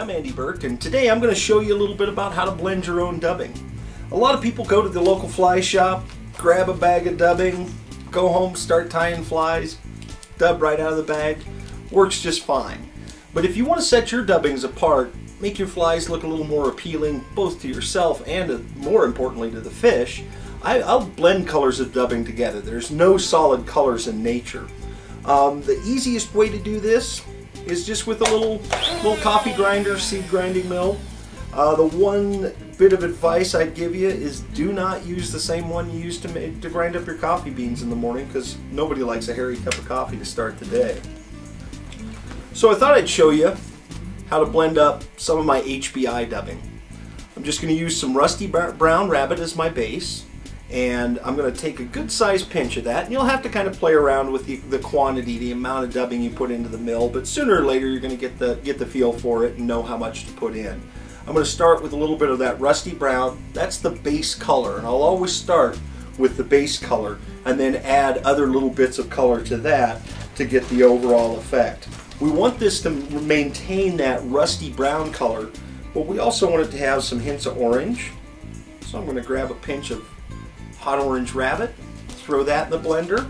I'm Andy Burk, and today I'm going to show you a little bit about how to blend your own dubbing. A lot of people go to the local fly shop, grab a bag of dubbing, go home, start tying flies, dub right out of the bag. Works just fine. But if you want to set your dubbings apart, make your flies look a little more appealing both to yourself and more importantly to the fish, I'll blend colors of dubbing together. There's no solid colors in nature. The easiest way to do this is just with a little coffee grinder, seed grinding mill. The one bit of advice I'd give you is do not use the same one you use to grind up your coffee beans in the morning, because nobody likes a hairy cup of coffee to start the day. So I thought I'd show you how to blend up some of my HBI dubbing. I'm just going to use some Rusty Brown Rabbit as my base, and I'm going to take a good sized pinch of that, and you'll have to kind of play around with the quantity, the amount of dubbing you put into the mill, but sooner or later you're going to get the feel for it and know how much to put in. I'm going to start with a little bit of that Rusty Brown. That's the base color, and I'll always start with the base color and then add other little bits of color to that to get the overall effect. We want this to maintain that rusty brown color, but we also want it to have some hints of orange. So I'm going to grab a pinch of Hot Orange Rabbit, throw that in the blender,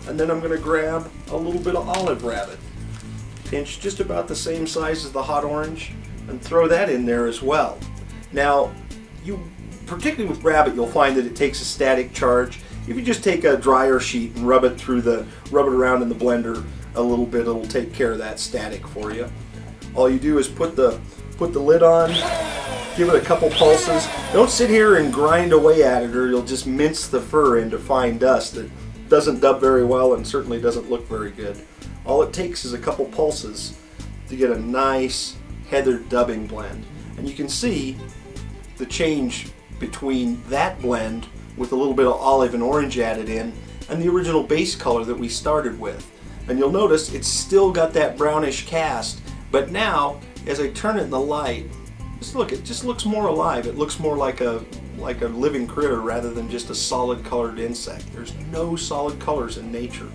and then I'm going to grab a little bit of Olive Rabbit, pinch just about the same size as the Hot Orange, and throw that in there as well. Now, particularly with Rabbit, you'll find that it takes a static charge. If you just take a dryer sheet and rub it around in the blender a little bit, it'll take care of that static for you. All you do is put the lid on, give it a couple pulses. Don't sit here and grind away at it, or you'll just mince the fur into fine dust that doesn't dub very well and certainly doesn't look very good. All it takes is a couple pulses to get a nice heathered dubbing blend. And you can see the change between that blend with a little bit of olive and orange added in and the original base color that we started with. And you'll notice it's still got that brownish cast, but now as I turn it in the light, just look, it just looks more alive. It looks more like a living critter rather than just a solid colored insect. There's no solid colors in nature.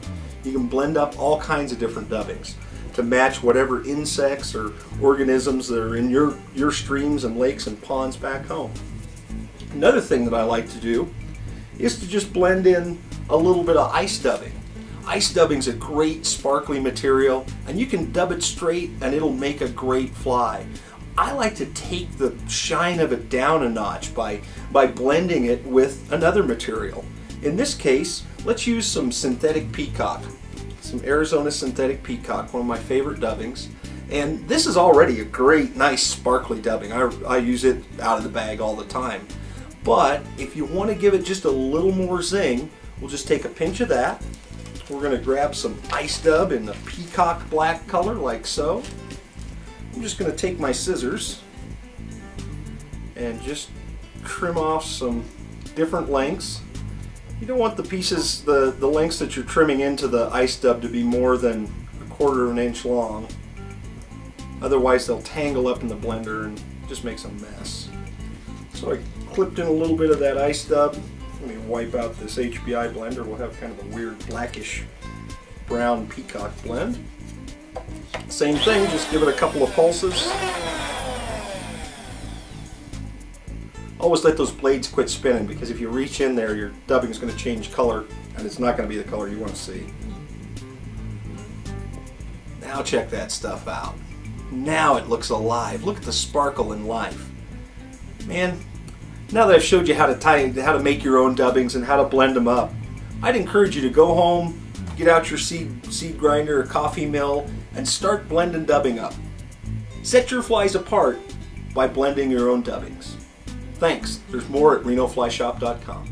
You can blend up all kinds of different dubbings to match whatever insects or organisms that are in your streams and lakes and ponds back home. Another thing that I like to do is to just blend in a little bit of ice dubbing. Ice dubbing is a great sparkly material, and you can dub it straight and it'll make a great fly. I like to take the shine of it down a notch by blending it with another material. In this case, let's use some synthetic peacock. Some Arizona synthetic peacock, one of my favorite dubbings. And this is already a great, nice, sparkly dubbing. I use it out of the bag all the time. But if you want to give it just a little more zing, we'll just take a pinch of that. We're going to grab some ice dub in the peacock black color, like so. I'm just going to take my scissors and just trim off some different lengths. You don't want the pieces, the lengths that you're trimming into the ice dub to be more than 1/4 of an inch long. Otherwise they'll tangle up in the blender and just makes a mess. So I clipped in a little bit of that ice dub. Let me wipe out this HBI blender. We'll have kind of a weird blackish brown peacock blend. Same thing, just give it a couple of pulses. Always let those blades quit spinning, because if you reach in there, your dubbing is going to change color and it's not going to be the color you want to see. Now check that stuff out. Now it looks alive. Look at the sparkle and life. Man, now that I've showed you how to make your own dubbings and how to blend them up, I'd encourage you to go home, get out your seed grinder or coffee mill, and start blending dubbing up. Set your flies apart by blending your own dubbings. Thanks. There's more at renoflyshop.com.